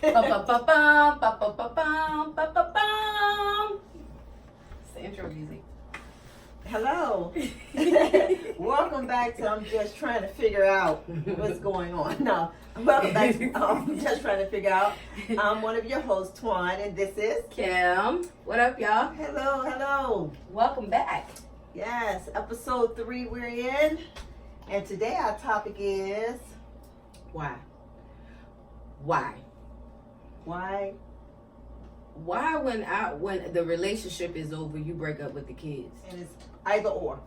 Ba-ba-ba-bum, ba-ba-ba-bum, ba-ba-bum. It's the intro music. Hello. Welcome back to I'm Just Trying to Figure Out What's Going On. No, welcome back to Just Trying to Figure Out. I'm one of your hosts, Twan, and this is Kim. What up, y'all? Hello. Welcome back. Yes, episode 3 we're in. And today our topic is Why? why when the relationship is over, you break up with the kids? and it's either or,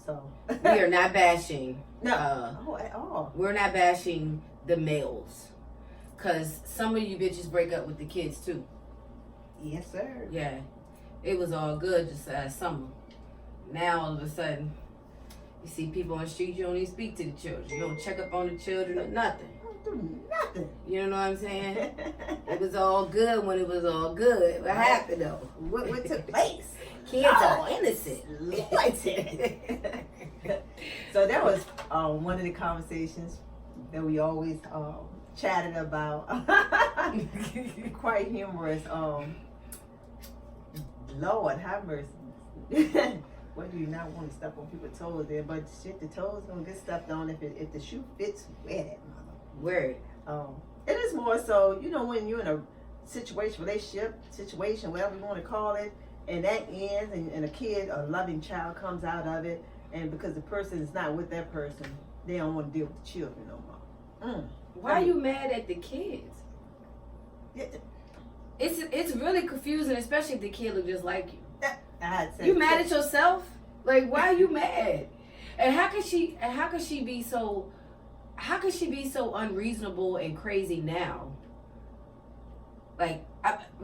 so We are not bashing. no at all. We're not bashing the males. Because some of you bitches break up with the kids too. Yes, sir. Yeah. It was all good just last summer. Now all of a sudden, you see people on the street, you don't even speak to the children. You don't check up on the children or nothing. Don't do nothing. You know what I'm saying? It was all good when it was all good. What happened though? What took place? Kids are innocent. So that was one of the conversations that we always chatted about. Quite humorous. Lord have mercy. Why do you not want to step on people's toes there? But shit, the toes gonna get stepped on if the shoe fits. Wear that mother. Word. It is more so, when you're in a relationship, whatever you want to call it, and that ends, and a loving child comes out of it, and because the person is not with that person, they don't want to deal with the children no more. Why are you mad at the kids? Yeah, It's really confusing, especially if the kid look just like you. I'd say You mad at yourself? Like, why are you mad? And how could she be so unreasonable and crazy now? Like,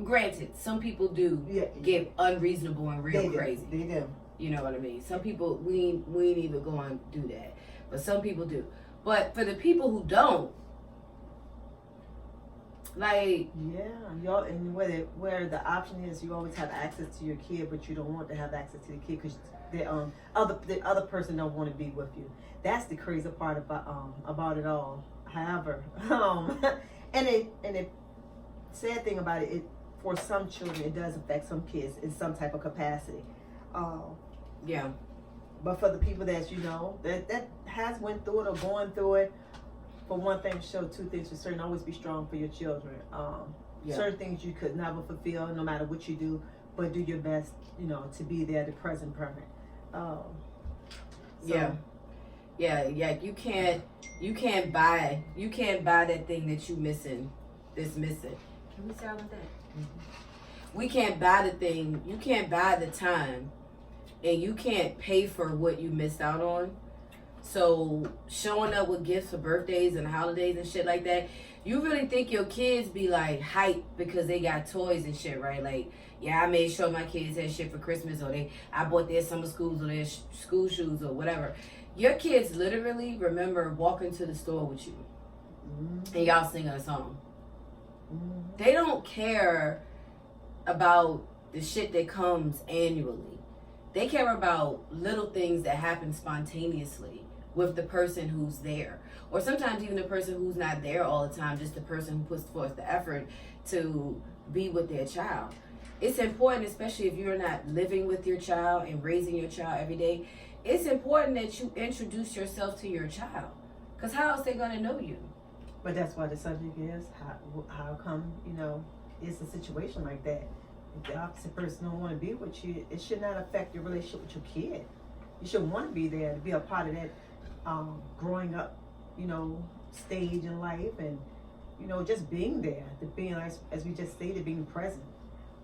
granted, some people do get unreasonable and real crazy. They do. You know what I mean? Some people, we ain't even going to do that. But some people do. But for the people who don't, like... Yeah, y'all, and where the option is you always have access to your kid, but you don't want to have access to the kid because the other person don't want to be with you. That's the crazy part about it all. However, and the sad thing about it, for some children, it does affect some kids in some type of capacity. Yeah. But for the people that that has went through it or going through it, for one thing, show two things for certain: always be strong for your children. Certain things you could never fulfill, no matter what you do, but do your best, to be there, the present parent. Yeah. You can't buy that thing that you missing. That's missing. Can we sound like that? Mm-hmm. We can't buy the thing. You can't buy the time, and you can't pay for what you missed out on. So showing up with gifts for birthdays and holidays and shit like that, you really think your kids be like hyped because they got toys and shit, right? Like, yeah, I made sure my kids had shit for Christmas, or I bought their summer schools or their school shoes or whatever. Your kids literally remember walking to the store with you and y'all singing a song. They don't care about the shit that comes annually. They care about little things that happen spontaneously with the person who's there. Or sometimes even the person who's not there all the time, just the person who puts forth the effort to be with their child. It's important, especially if you're not living with your child and raising your child every day, it's important that you introduce yourself to your child. Because how else they going to know you? But that's why the subject is, how come, it's a situation like that. If the opposite person don't want to be with you, it should not affect your relationship with your kid. You should want to be there to be a part of that growing up, stage in life, and just being there, to being, as we just stated, being present.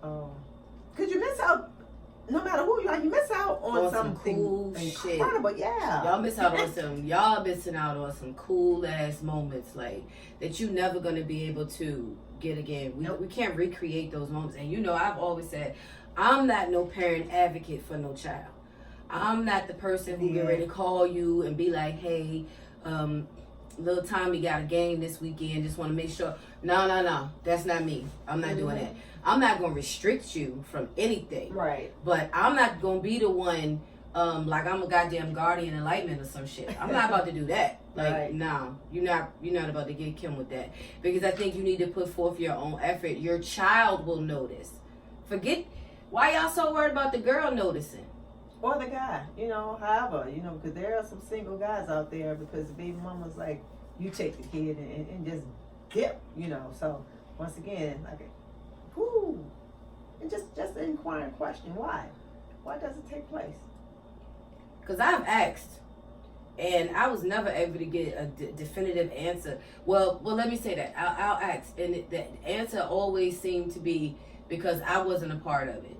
Because you miss out, no matter who you are, you miss out on something cool shit. Incredible, yeah. Y'all missing out on some cool ass moments like that you never gonna be able to get again. We can't recreate those moments. And I've always said, I'm not no parent advocate for no child. I'm not the person who get ready to call you and be like, hey, little Tommy got a game this weekend, just want to make sure. No, that's not me. I'm not doing that. I'm not going to restrict you from anything. Right. But I'm not going to be the one like I'm a goddamn guardian enlightenment or some shit. I'm not about to do that. Like, Right. no, you're not about to get Kim with that. Because I think you need to put forth your own effort. Your child will notice. Forget, why y'all so worried about the girl noticing? Or the guy, however, because there are some single guys out there because the baby mama's like, you take the kid and just dip, So once again, like, whoo, and just an inquiring question, why? Why does it take place? Because I've asked, and I was never able to get a definitive answer. Well, let me say that. I'll ask, and the answer always seemed to be because I wasn't a part of it.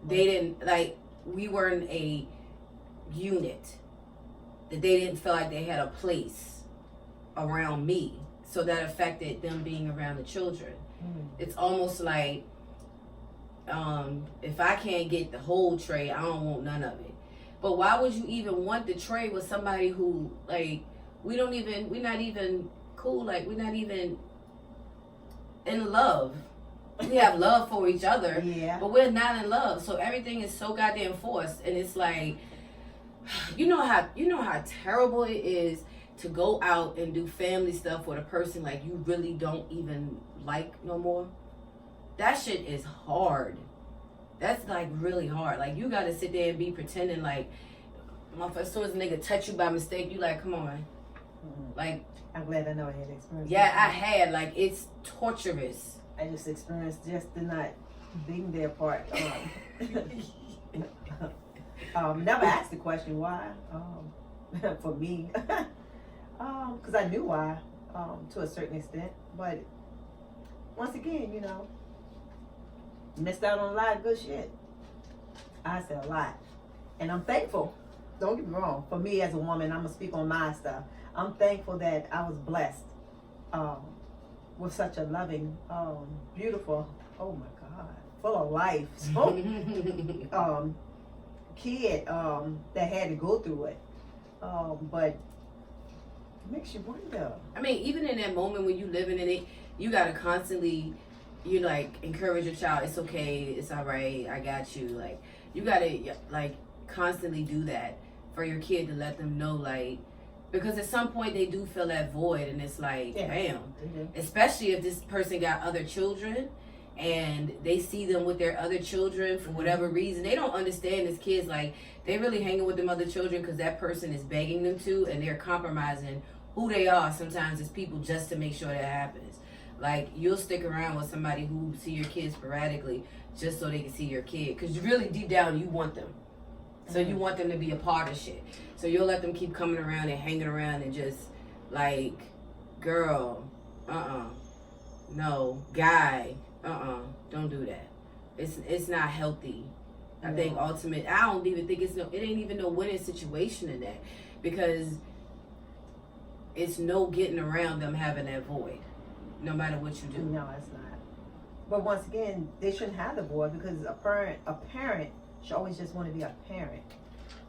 They didn't, like, we weren't a unit. That they didn't feel like they had a place around me. So that affected them being around the children. It's almost like, if I can't get the whole tray, I don't want none of it. But why would you even want the tray with somebody who, like, we're not even cool, like, we're not even in love. We have love for each other, yeah, but we're not in love. So everything is so goddamn forced, and it's like, you know how terrible it is to go out and do family stuff with a person like you really don't even like no more. That shit is hard. That's like really hard. Like, you gotta sit there and be pretending like, as soon as a nigga touch you by mistake, you like, come on. Like, I'm glad I know I had experience. yeah, I had. Like, it's torturous. I just experienced just the not being there part. Never asked the question why. For me, because I knew why to a certain extent, but once again, missed out on a lot of good shit. I said a lot, and I'm thankful. Don't get me wrong. For me as a woman, I'm gonna speak on my stuff. I'm thankful that I was blessed with such a loving, beautiful, oh my God, full of life, kid that had to go through it. But it makes you wonder. I mean, even in that moment when you living in it, you gotta constantly, encourage your child. It's okay. It's all right. I got you. Like, you gotta constantly do that for your kid to let them know, like, because at some point they do feel that void, and it's like, yeah. Damn. Mm-hmm. Especially if this person got other children, and they see them with their other children for whatever reason. They don't understand as kids, like, they really hanging with them other children because that person is begging them to, and they're compromising who they are sometimes as people just to make sure that happens. Like, you'll stick around with somebody who see your kids sporadically just so they can see your kid, because really deep down you want them. So you want them to be a part of shit. So you'll let them keep coming around and hanging around and just like, girl, no, guy, don't do that. It's not healthy. I think I don't even think it ain't even no winning situation in that, because it's no getting around them having that void, no matter what you do. No, it's not. But once again, they shouldn't have the void, because a parent should always just want to be a parent.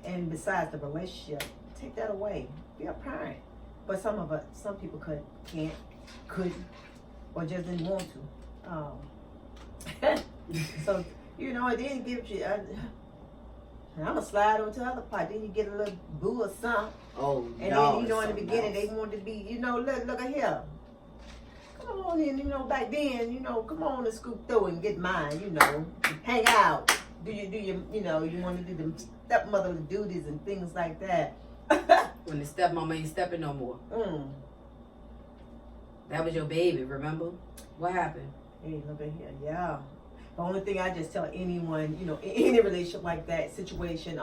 And besides the relationship, take that away. Be a parent. But some people couldn't, or just didn't want to. So, it didn't give you. I'm gonna slide over to the other part. Then you get a little boo or something. Oh, and no, then in the beginning they wanted to be, look at here. Come on in, back then, come on and scoop through and get mine, hang out. Do you want to do the stepmotherly duties and things like that. When the stepmama ain't stepping no more. That was your baby, remember? What happened? Hey, look at here, yeah. The only thing I just tell anyone, in any relationship like that situation,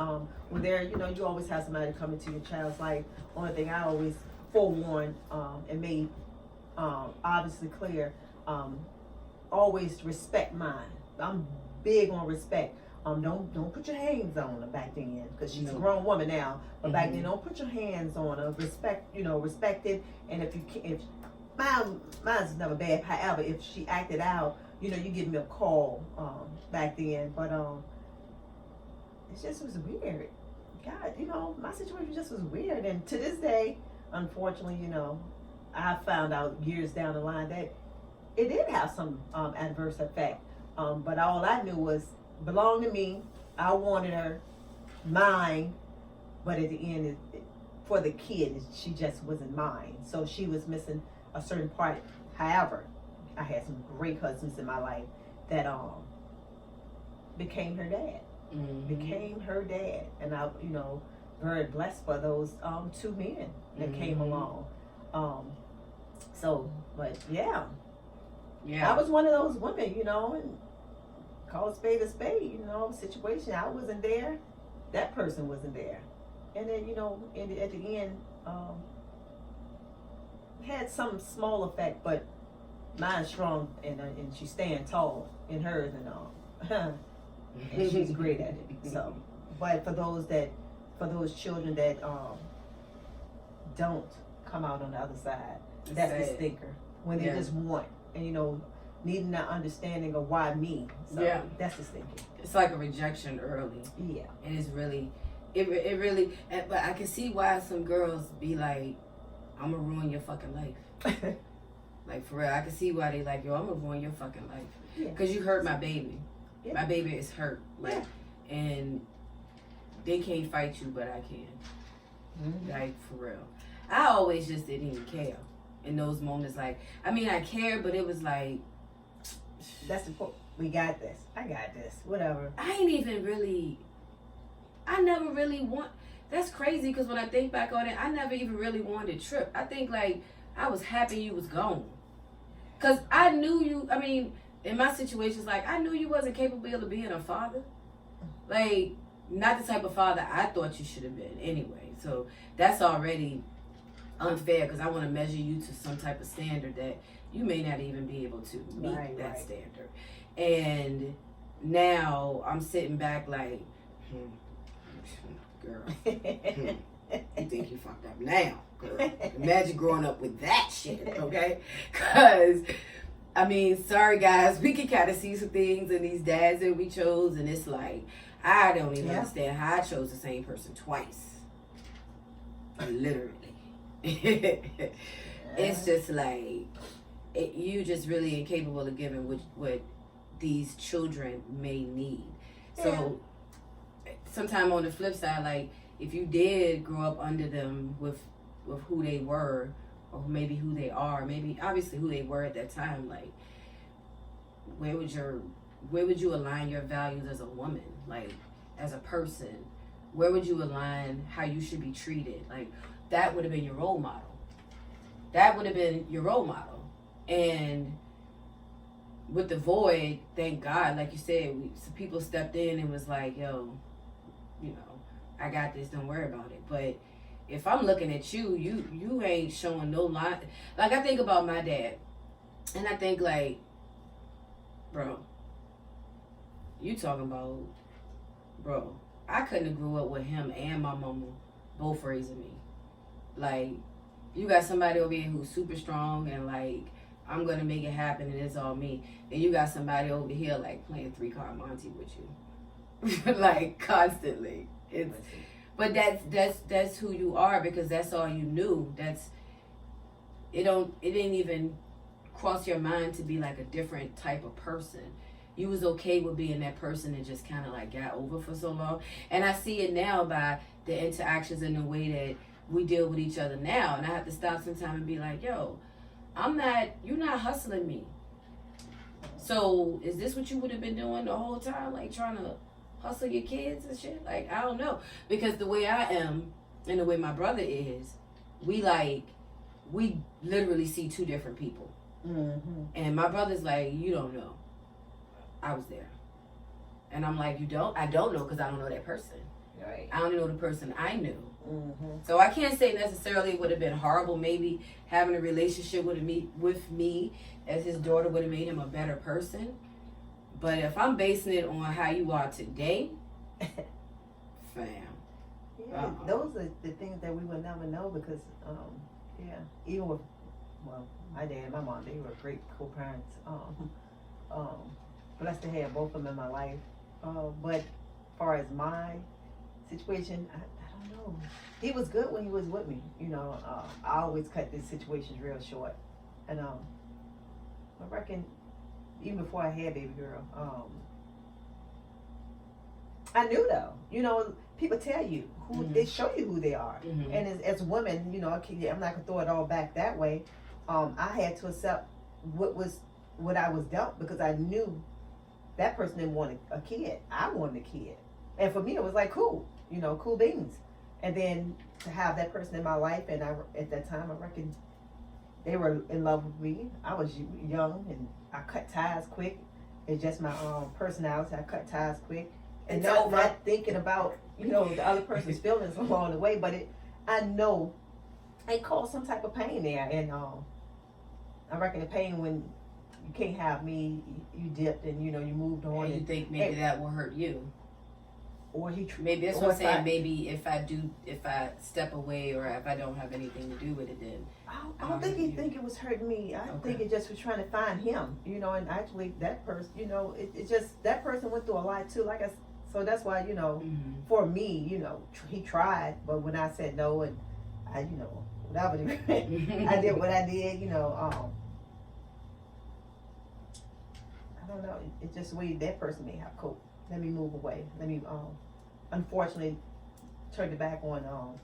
when there, you always have somebody come into your child's life. Only thing I always forewarn and made obviously clear, always respect mine. I'm big on respect. Don't put your hands on her back then, because she's a grown woman now. But back then, don't put your hands on her. Respect it. And if mine's never bad. However, if she acted out, you give me a call back then. But it just was weird. God, my situation just was weird. And to this day, unfortunately, I found out years down the line that it did have some adverse effect. But all I knew was, belonged to me. I wanted her. mine, but at the end, for the kid, she just wasn't mine. So she was missing a certain part. However, I had some great husbands in my life that became her dad. Became her dad, and I, very blessed for those two men that came along. So, but yeah, I was one of those women, and call a spade, situation. I wasn't there, that person wasn't there, and then at the end, had some small effect, but mine's strong, and she's staying tall in hers, and and she's great at it. So, but for those children that don't come out on the other side, that's the stinker. When they just want, and needing that understanding of why me. So that's the stinker. It's like a rejection early. Yeah. And it's really, it really. But I can see why some girls be like, "I'm gonna ruin your fucking life." Like for real, I can see why they like, "Yo, I'm gonna ruin your fucking life," because you hurt my baby. Yeah. My baby is hurt, and they can't fight you, but I can. Like for real, I always just didn't even care in those moments. Like, I mean, I cared, but it was like, that's the point. We got this. I got this. Whatever. I never really want. That's crazy because when I think back on it, I never even really wanted to trip. I think like I was happy you was gone, cause I knew you. I mean. In my situations, like, I knew you wasn't capable of being a father. Like, not the type of father I thought you should have been anyway. So, that's already unfair because I want to measure you to some type of standard that you may not even be able to meet that standard. And now I'm sitting back like, girl, you think you fucked up now, girl. Imagine growing up with that shit, okay? Because... I mean, sorry guys, we can kind of see some things in these dads that we chose, and it's like, I don't even understand how I chose the same person twice. Literally. It's just like, you just really incapable of giving what these children may need. So, sometime on the flip side, like, if you did grow up under them with who they were, or maybe who they are, maybe obviously who they were at that time, like where would you align your values as a woman, like as a person? Where would you align how you should be treated? Like that would have been your role model. And with the void, thank God, like you said, some people stepped in and was like, yo, I got this, don't worry about it. But if I'm looking at you, you ain't showing no line. Like, I think about my dad, and I think, like, bro, you talking about, bro, I couldn't have grew up with him and my mama both raising me. Like, you got somebody over here who's super strong and, like, I'm going to make it happen and it's all me. And you got somebody over here, like, playing 3-card Monte with you. Like, constantly. But that's who you are because that's all you knew. It didn't even cross your mind to be like a different type of person. You was okay with being that person and just kind of like got over for so long. And I see it now by the interactions and the way that we deal with each other now. And I have to stop sometime and be like, yo, you're not hustling me. So is this what you would have been doing the whole time? Like trying to hustle your kids and shit? Like, I don't know. Because the way I am and the way my brother is, we literally see two different people. Mm-hmm. And my brother's like, you don't know. I was there. And I'm like, you don't? I don't know because I don't know that person. Right. I only know the person I knew. Mm-hmm. So I can't say necessarily it would have been horrible. Maybe having a relationship with me as his daughter would have made him a better person. But if I'm basing it on how you are today, fam. Yeah, those are the things that we would never know because, even with, my dad and my mom, they were great co-parents. Blessed to have both of them in my life. But as far as my situation, I don't know. He was good when he was with me. I always cut these situations real short. And I reckon even before I had baby girl, I knew though. You know, people tell you who they show you who they are, and as women, you know, I'm not gonna throw it all back that way. I had to accept what I was dealt because I knew that person didn't want a kid. I wanted a kid, and for me, it was like cool, you know, cool beans. And then to have that person in my life, and at that time, I reckon they were in love with me. I was young, and I cut ties quick. It's just my personality. I cut ties quick, and not thinking about, you know, the other person's feelings along the way. But I know it caused some type of pain there, and I reckon the pain when you can't have me, you dipped, and you know you moved on. And you think maybe that will hurt you. Or maybe that's what I'm saying. Maybe if I step away or if I don't have anything to do with it, then I don't think he think it was hurting me. I think it just was trying to find him, you know. And actually, that person, you know, it just that person went through a lot too. So that's why, you know, for me, you know, he tried, but when I said no, and I, you know, whatever, I did what I did, you know. I don't know. It's just the way that person may have coped. Let me move away. Let me, unfortunately, turned it back on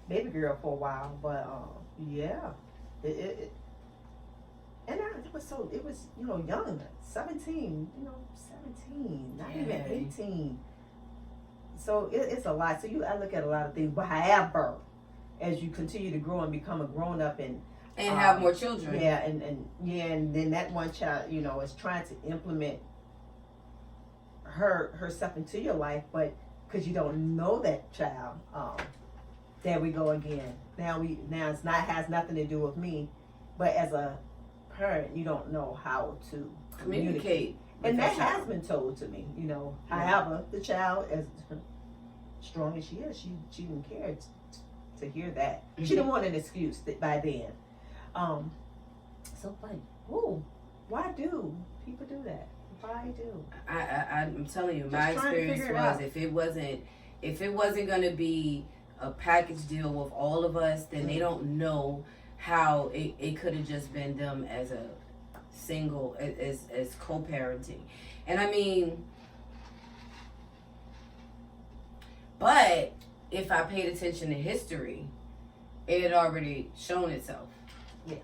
baby girl for a while. But yeah, it was you know, young, 17, you know, 17, not even 18. So it's a lot. So I look at a lot of things. But however, as you continue to grow and become a grown up and have more children, and then that one child, you know, is trying to implement herself into your life, but because you don't know that child, there we go again. Now it's not has nothing to do with me, but as a parent, you don't know how to communicate, and that has been told to me. You know, however, the child, as strong as she is, she didn't care to hear that. She didn't want an excuse by then. So like, whoa, why do people do that? I do. I'm telling you, my experience was if it wasn't gonna be a package deal with all of us, then they don't know how it could have just been them as a single, as co-parenting. And I mean, but if I paid attention to history, it had already shown itself. Yeah.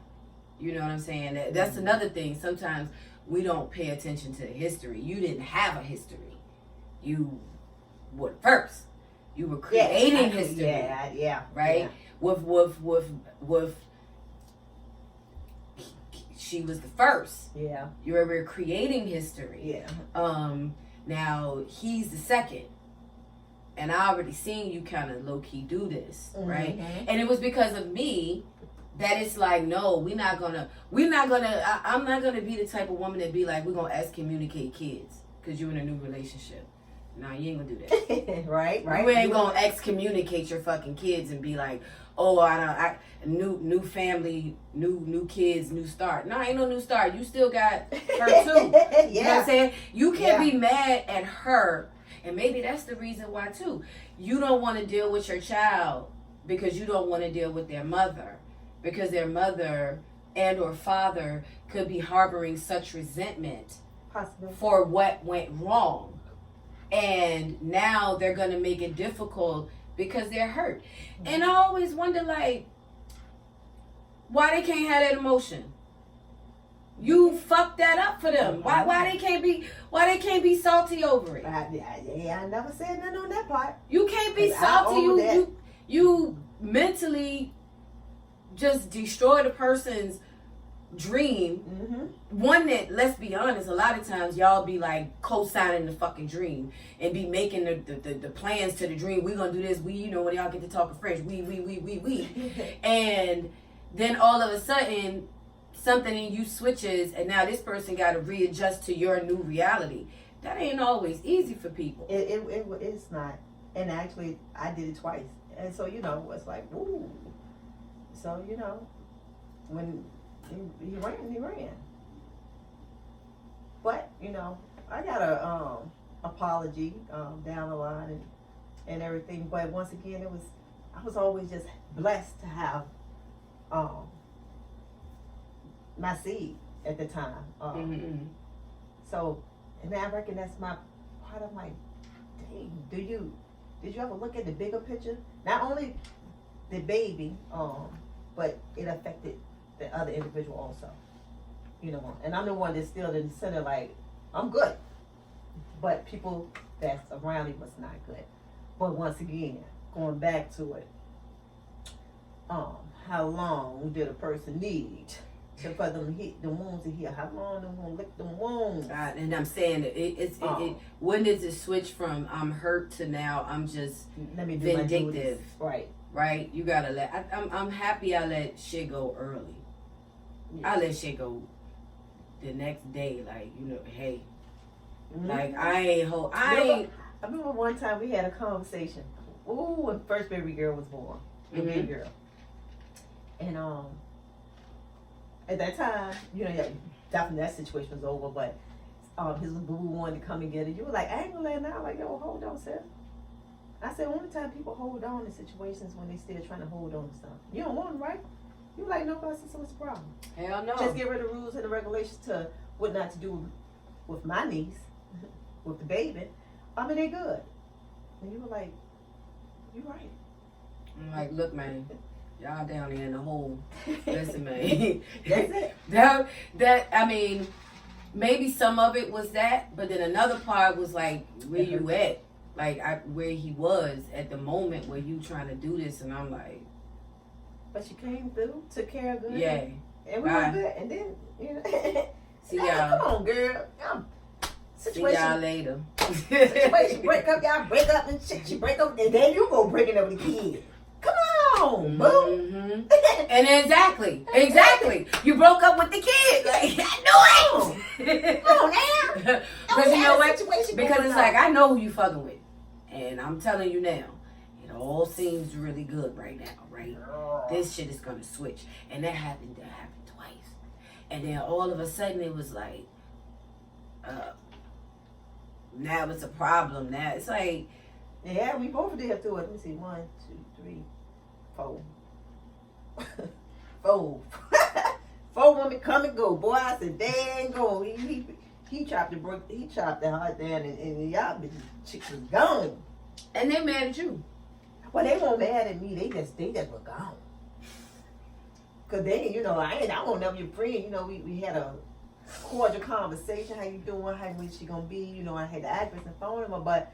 You know what I'm saying? That's another thing. Sometimes we don't pay attention to history. You didn't have a history. You were first. You were creating history. Yeah. Right? Yeah. With she was the first. Yeah. You were creating history. Yeah. Now he's the second. And I already seen you kind of low key do this, right? And it was because of me that it's like, no, I'm not gonna be the type of woman that be like, we're gonna excommunicate kids because you're in a new relationship. No, you ain't gonna do that. right. You ain't gonna excommunicate your fucking kids and be like, oh, new family, new kids, new start. No, ain't no new start. You still got her too. You know what I'm saying? You can't be mad at her, and maybe that's the reason why too. You don't want to deal with your child because you don't want to deal with their mother. Because their mother and or father could be harboring such resentment for what went wrong. And now they're going to make it difficult because they're hurt. And I always wonder, like, why they can't have that emotion? You fucked that up for them. Why they can't be salty over it? I never said nothing on that part. You can't be salty. You mentally just destroy the person's dream. One that, let's be honest, a lot of times y'all be like co-signing the fucking dream and be making the plans to the dream. We gonna do this. We, you know, when y'all get to talking French, we. And then all of a sudden something in you switches and now this person got to readjust to your new reality. That ain't always easy for people. It's not. And actually I did it twice. And so, you know, it's like, ooh. So, you know, when he ran. But, you know, I got a apology down the line and everything. But once again, I was always just blessed to have my seed at the time. So, and I reckon that's my part of my dang, did you ever look at the bigger picture? Not only the baby, but it affected the other individual also. You know, and I'm the one that's still in the center, like, I'm good. But people that's around me was not good. But once again, going back to it, how long did a person need for them to hit the wounds to heal? How long them gonna lick them wounds? And I'm saying when does it switch from I'm hurt to now I'm just Let me do vindictive? Right. Right? You gotta let. I'm happy I let shit go early. Yeah. I let shit go the next day. Like, you know, hey, Mm-hmm. like I remember one time we had a conversation. Ooh, when first baby girl was born, baby girl, and at that time, you know, yeah, definitely that situation was over. But his boo wanted to come and get it. You were like, I ain't gonna let him out. Like, yo, hold on, sis. I said, only time people hold on in situations when they still trying to hold on to something. You don't want them, right? You like, no, I said, so what's the problem? hell no. Just get rid of the rules and the regulations to what not to do with my niece, with the baby. I mean, they good. And you were like, you right. I'm like, look, man, y'all down there in the hole. Listen, man. That's it. that I mean, maybe some of it was that, but then another part was like, where you at? Like, where he was at the moment where you trying to do this, and I'm like, but you came through, took care of good. yeah. And we were good. And then, you know, See hey, y'all. come on, girl. See y'all later. Situation break up, y'all break up and shit. You break up, and then you go breaking up with the kid. Come on, boo. Mm-hmm. And exactly. You broke up with the kid. Like, I knew it. Come on now. Because you know what? Because it's like, I know who you fucking with. And I'm telling you now, it all seems really good right now, right? This shit is going to switch. And that happened twice. And then all of a sudden it was like, now it's a problem. Now it's like, yeah, we both did through it. Let me see, 1, 2, 3, 4. 4. 4 women come and go. Boy, I said, dang go. He chopped the heart down, and y'all chicks was gone. and they mad at you. Well, they weren't mad at me. They just were gone. Cause they, you know, I won't never your friend. You know, we had a cordial conversation. How you doing? How when she gonna be? You know, I had the address and phone number, but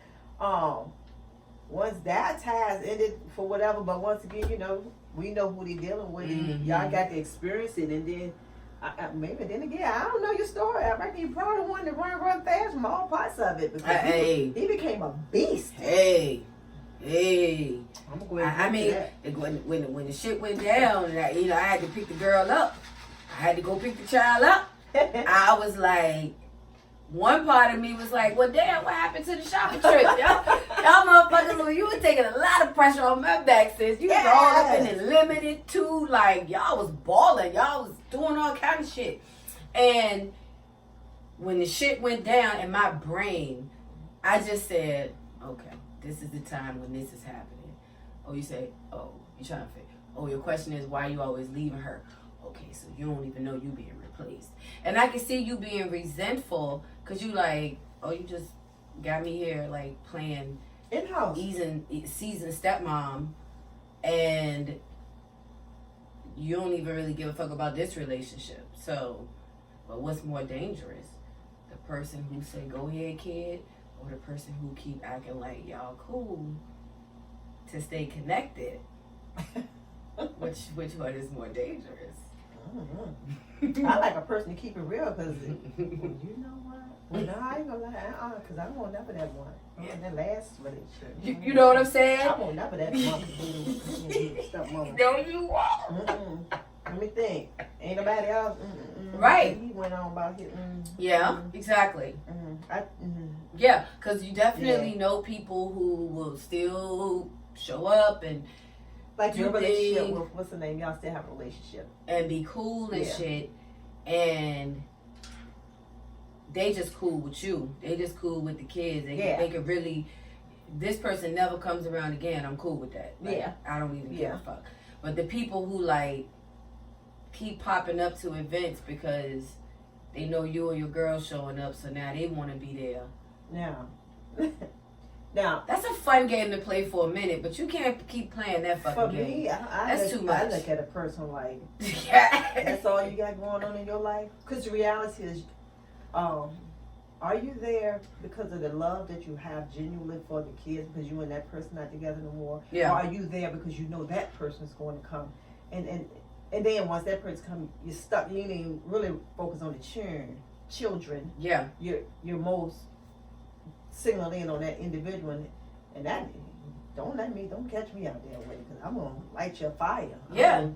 once that ties ended for whatever. But once again, you know, we know who they dealing with. And y'all got to experience it, and then. Maybe then again, I don't know your story. I reckon you probably wanted to run fast from all parts of it because he became a beast. Hey. I'm going I mean, when the shit went down, and I had to pick the girl up. I had to go pick the child up. I was like, one part of me was like, well, damn, what happened to the shopping trip? Y'all motherfuckers, you were taking a lot of pressure on my back, sis. You was all up in the limited too. Like, y'all was balling. Y'all was doing all kind of shit. And when the shit went down in my brain, I just said, okay, this is the time when this is happening. Oh, you say, oh, you trying to figure. Oh, your question is why you always leaving her. Okay, so you don't even know you being replaced. And I can see you being resentful because you like, oh, you just got me here like playing in-house seasoned stepmom, and you don't even really give a fuck about this relationship. So, but what's more dangerous? The person who say, go ahead, kid, or the person who keep acting like y'all cool to stay connected? Which one is more dangerous? I like a person to keep it real because you know what? Well, no, I ain't gonna lie, because I won't never that one. That last relationship. You know what I'm saying? I won't never that one. Stepmama. No, you won't. Let me think. Ain't nobody else. Right. He went on about his. Yeah, exactly. Yeah, because you definitely know people who will still show up and like your relationship with what's the name? Y'all still have a relationship and be cool and shit, and they just cool with you. They just cool with the kids. They could really. This person never comes around again. I'm cool with that. Like, I don't even give a fuck. But the people who like keep popping up to events because they know you or your girl showing up, so now they want to be there. Now, Now, that's a fun game to play for a minute, but you can't keep playing that fucking for game. me, That's too much. I look at a person like, Yeah. that's all you got going on in your life? Because the reality is, are you there because of the love that you have genuinely for the kids, because you and that person not together no more? Yeah. Or are you there because you know that person's going to come? And then once that person comes, you're stuck. You ain't even really focus on the children. Yeah. You're most signaled in on that individual, and that don't catch me out there with it, because I'm gonna light your fire. Yeah. I'm gonna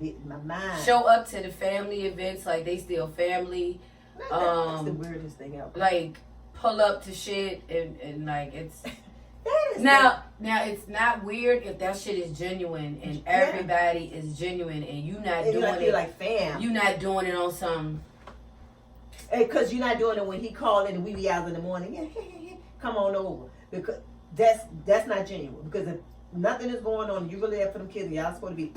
give you my mind. Show up to the family events like they still family. That's the weirdest thing ever. Like pull up to shit and like it's That is now it's not weird if that shit is genuine and everybody is genuine and you not and doing you it like fam. you not doing it on some Because you're not doing it when he called in and we be out in the morning. Yeah, come on over, because that's not genuine. Because if nothing is going on, you really there for them kids. And y'all supposed to be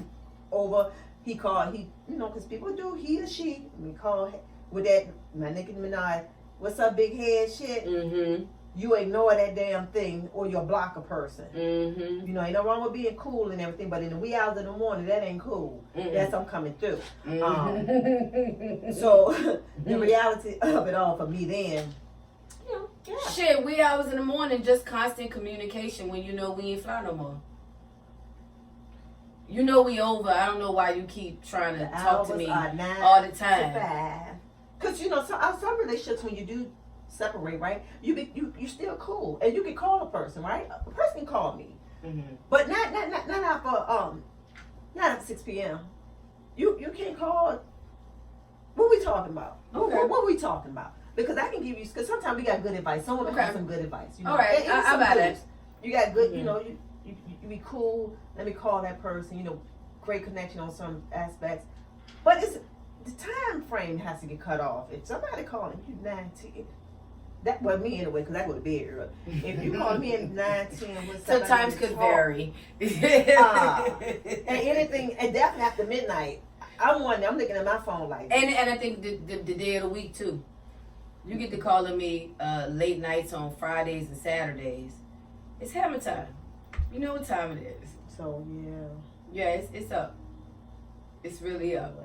over. He called. Because people do. He or she. We call with that my Nicki Minaj. What's up, big head shit? Mm-hmm. You ignore that damn thing, or you'll block a person. Mm-hmm. You know, ain't no wrong with being cool and everything, but in the wee hours in the morning, that ain't cool. That's I'm coming through. So the reality of it all for me then, Shit, wee hours in the morning, just constant communication when you know we ain't fly no more. You know we over. I don't know why you keep trying to talk to me all the time. Because some relationships when you do separate, right? You still cool, and you can call a person, right? A person can call me, but not after 6 p.m. You can't call. What we talking about? Okay. What we talking about? Because I can give you. Because sometimes we got good advice. Someone has some good advice. All right, I got it. You got good. You be cool. Let me call that person. Great connection on some aspects, but it's the time frame has to get cut off. If somebody calling you 9-10, me anyway, because I go to bed early. If you call me at 9-10, sometimes could vary. And anything, and definitely after midnight, I'm looking at my phone like. And I think the day of the week too. You get to calling me late nights on Fridays and Saturdays. It's hammer time. You know what time it is. So yeah, it's up. It's really up.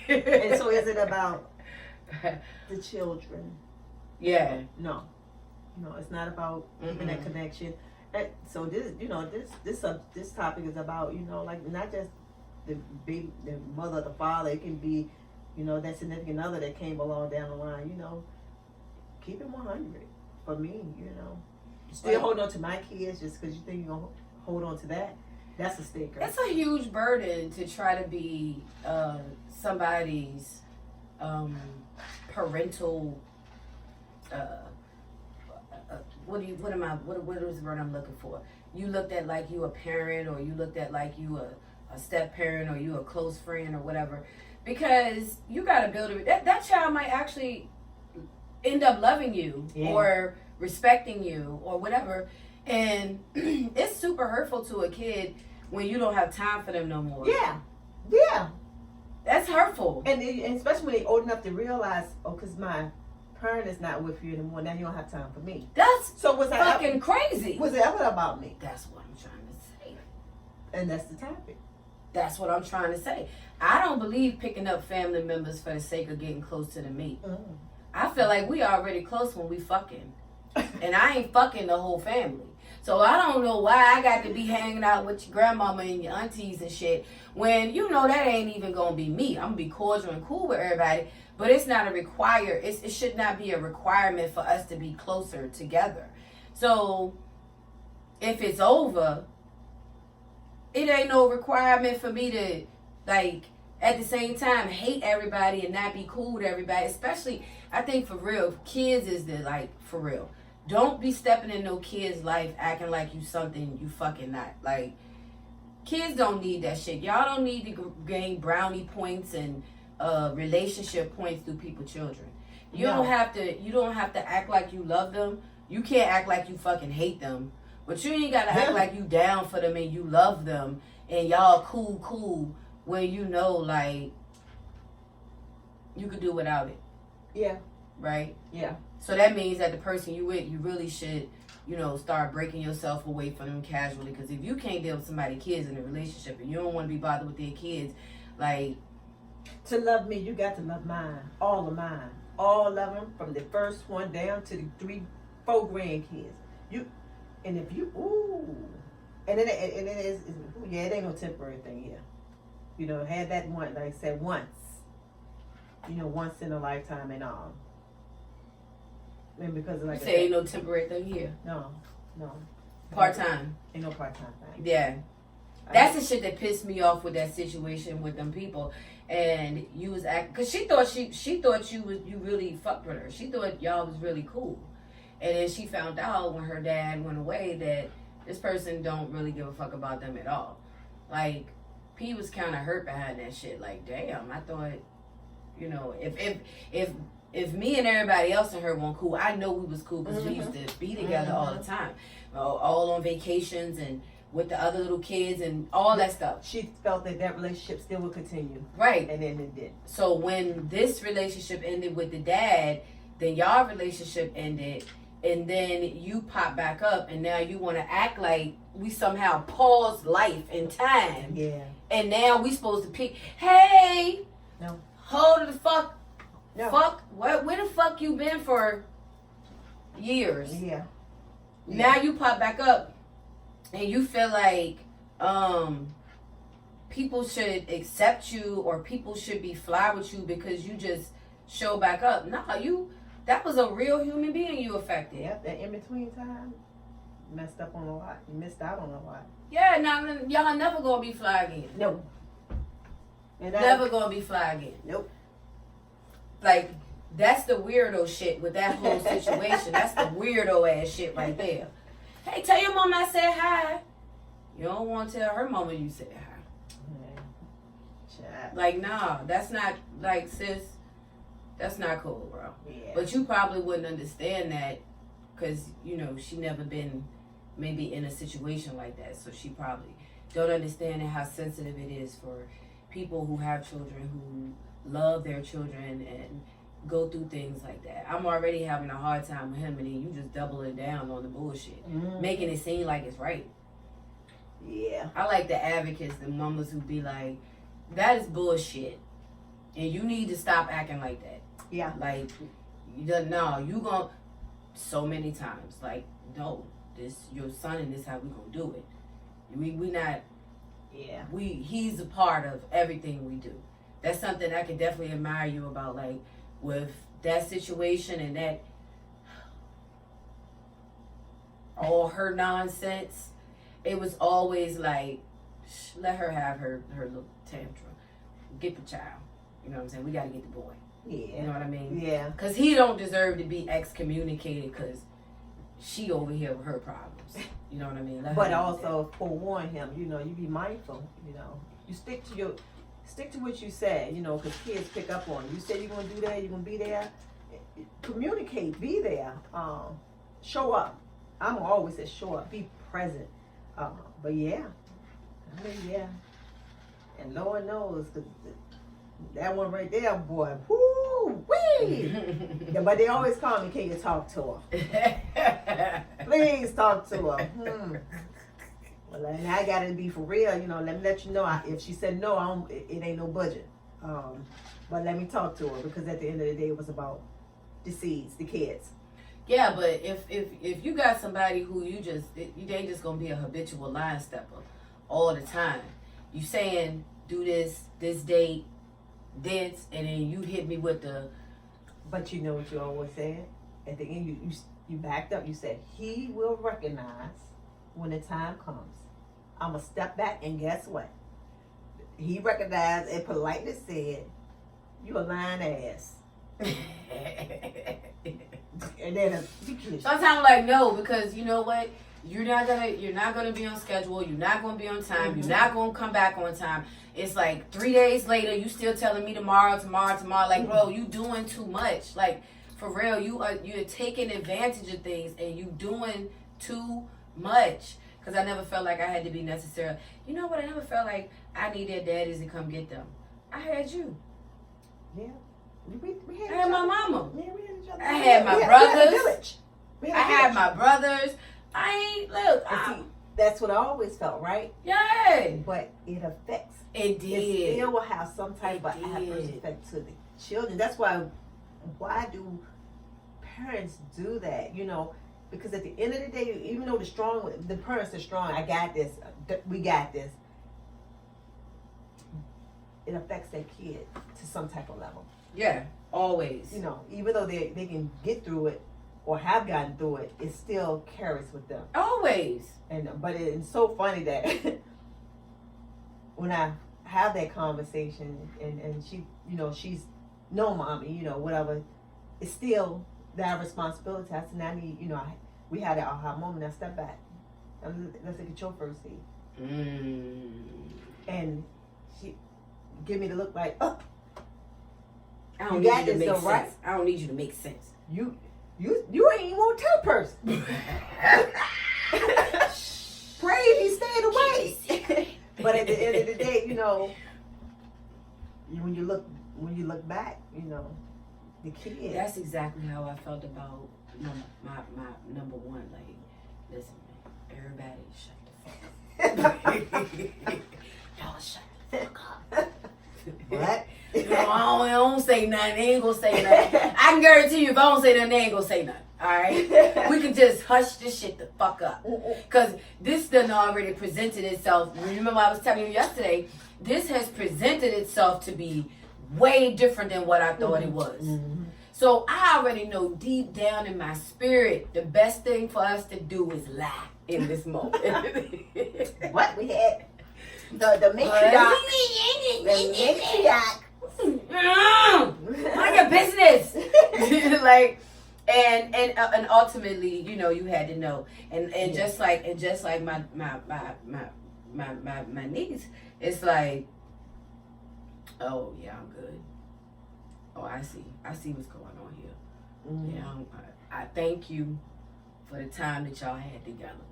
And so is it about the children? Yeah. No, it's not about keeping that connection. And so this topic is about like not just the mother, the father. It can be that significant other that came along down the line. Keep it 100 for me. Still holding on to my kids just because you think you're gonna hold on to that. That's a sticker. It's a huge burden to try to be somebody's parental. What is the word I'm looking for? You looked at like you a parent, or you looked at like you a step parent, or you a close friend, or whatever, because you got to build it. That child might actually end up loving you or respecting you or whatever, and it's super hurtful to a kid when you don't have time for them no more. Yeah, that's hurtful, and especially when they're old enough to realize, because my parent is not with you anymore. Now you don't have time for me. That's was that fucking crazy. Was it ever about me? That's what I'm trying to say. And that's the topic. That's what I'm trying to say. I don't believe picking up family members for the sake of getting close to the meat. I feel like we already close when we fucking. And I ain't fucking the whole family. So I don't know why I got to be hanging out with your grandmama and your aunties and shit when that ain't even gonna be me. I'm gonna be cordial and cool with everybody, but it's not it should not be a requirement for us to be closer together. So if it's over, it ain't no requirement for me to at the same time hate everybody and not be cool with everybody. Especially, I think for real, kids is for real. Don't be stepping in no kid's life acting like you something you fucking not. Kids don't need that shit. Y'all don't need to gain brownie points and relationship points through people's children. You don't have to act like you love them. You can't act like you fucking hate them. But you ain't gotta act like you down for them and you love them and y'all cool when you could do without it. Yeah. right? Yeah. So that means that the person you with, you really should, you know, start breaking yourself away from them casually. Because if you can't deal with somebody's kids in a relationship and you don't want to be bothered with their kids, like, to love me, you got to love mine, all of mine, all of them, from the first one down to the 3, 4 grandkids. And if you, and it is, yeah, it ain't no temporary thing here. You know, had that one, like I said, once. You know, once in a lifetime and all. And because like you say ain't no temporary thing here. No. Part-time. Ain't no part-time thing. Yeah. That's the shit that pissed me off with that situation with them people. And you was acting, cause she thought you really fucked with her. She thought y'all was really cool. And then she found out when her dad went away that this person don't really give a fuck about them at all. Like, P was kind of hurt behind that shit. Like, damn, I thought, you know, if me and everybody else in her weren't cool, I know we was cool because we used to be together all the time, all on vacations and with the other little kids and all that stuff. She felt that relationship still would continue. Right. And then it did. So when this relationship ended with the dad, then y'all relationship ended, and then you pop back up, and now you want to act like we somehow paused life and time. Yeah. And now we supposed to pick, hey, no, hold the fuck, no. Fuck, where the fuck you been for years? Yeah. Now you pop back up, and you feel like people should accept you or people should be fly with you because you just show back up. Nah, that was a real human being you affected. Yep, that in between time, messed up on a lot. You missed out on a lot. Yeah, now y'all never gonna be fly again. No. Never gonna be fly again. Nope. Like, that's the weirdo shit with that whole situation. That's the weirdo ass shit right there. Hey, tell your mom I said hi. You don't want to tell her mama you said hi. Yeah. Like, nah, that's not, like, sis, that's not cool, bro. Yeah. But you probably wouldn't understand that because, you know, she never been maybe in a situation like that. So she probably don't understand how sensitive it is for people who have children, who love their children and go through things like that. I'm already having a hard time with him, and then you just double it down on the bullshit, making it seem like it's right. Yeah. I like the advocates, the mamas who be like, that is bullshit, and you need to stop acting like that. Yeah. Like, no, you gon' so many times. Like, no, this your son, and this how we gonna do it. We not. Yeah. He's a part of everything we do. That's something I can definitely admire you about. Like, with that situation and that all her nonsense, it was always like, let her have her little tantrum. Get the child. You know what I'm saying? We got to get the boy. Yeah. You know what I mean? Yeah. Because he don't deserve to be excommunicated because she over here with her problems. You know what I mean? But also forewarn him, you know, you be mindful, you know. You stick to what you said, you know, because kids pick up on it. You say you're going to do that, you're going to be there. Communicate, be there. Show up. I'm always say show up, be present. But yeah. I mean, yeah. And Lord knows, because that one right there, boy, woo-wee! Yeah, but they always call me, can you talk to her? Please talk to her. Well, and I got to be for real, you know, let me let you know. If she said no, it ain't no budget. But let me talk to her, because at the end of the day, it was about the seeds, the kids. Yeah, but if you got somebody who they just going to be a habitual line stepper all the time. You saying, do this date, this, and then you hit me with the... But you know what you always said? At the end, you backed up. You said, he will recognize when the time comes. I'm going to step back, and guess what? He recognized and politely said, you a lying ass. And then sometimes I'm like, no, because you know what? You're not gonna be on schedule. You're not gonna be on time. You're not gonna come back on time. It's like 3 days later, you still telling me tomorrow. Like, bro, you doing too much. Like, for real, you're taking advantage of things, and you doing too much. Because I never felt like I had to be necessary. You know what? I never felt like I needed daddies to come get them. I had you. Yeah. We I had my mama. Yeah, we had each had my we had a brothers. village. We I had a had village. my brothers. I ain't look. And see, that's what I always felt, right? Yeah, But it affects. it It did. still will have some type of It adverse did. effect to the children. That's why do parents do that? You know, because at the end of the day, even though the parents are strong, I got this, we got this. It affects their kid to some type of level. Yeah, always. You know, even though they can get through it or have gotten through it, it still carries with them. Always. But it's so funny that when I have that conversation and she, you know, she's no mommy, you know, whatever, it's still that responsibility. I said, I need, you know, we had an aha moment. I step back. Let's look at your first seed. And she give me the look like, oh, I don't you need got you to this make though, sense. right? I don't need you to make sense. You ain't even want to tell a person. Pray if he stayed away. But at the end of the day, you know, when you look back, you know, the kid. That's exactly how I felt about my number one. Like, listen, man, everybody shut the fuck up. Y'all shut the fuck up. What? No, I don't say nothing. They ain't gonna say nothing. I can guarantee you, if I don't say nothing, they ain't gonna say nothing. All right, we can just hush this shit the fuck up, cause this done already presented itself. Remember, I was telling you yesterday. This has presented itself to be way different than what I thought it was. So I already know deep down in my spirit, the best thing for us to do is lie in this moment. What we had the matriarch. The matriarch. Mind your business. Like, and ultimately, you know, you had to know, and just like my niece, it's like, oh yeah, I'm good. Oh, I see what's going on here. Yeah, I thank you for the time that y'all had together,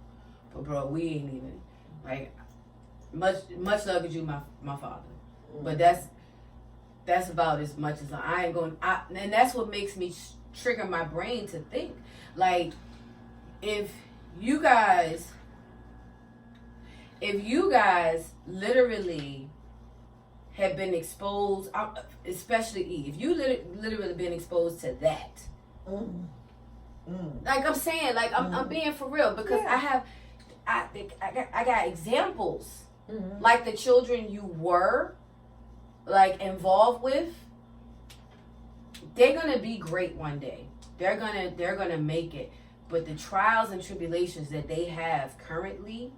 but bro, we ain't even like much love to you, my father, but that's about as much as I ain't going. And that's what makes me trigger my brain to think, like, if you guys literally have been exposed, especially Eve, if you literally been exposed to that, like I'm saying, like I'm being for real, because I got examples, like the children you were like involved with, they're gonna be great one day. They're gonna make it. But the trials and tribulations that they have currently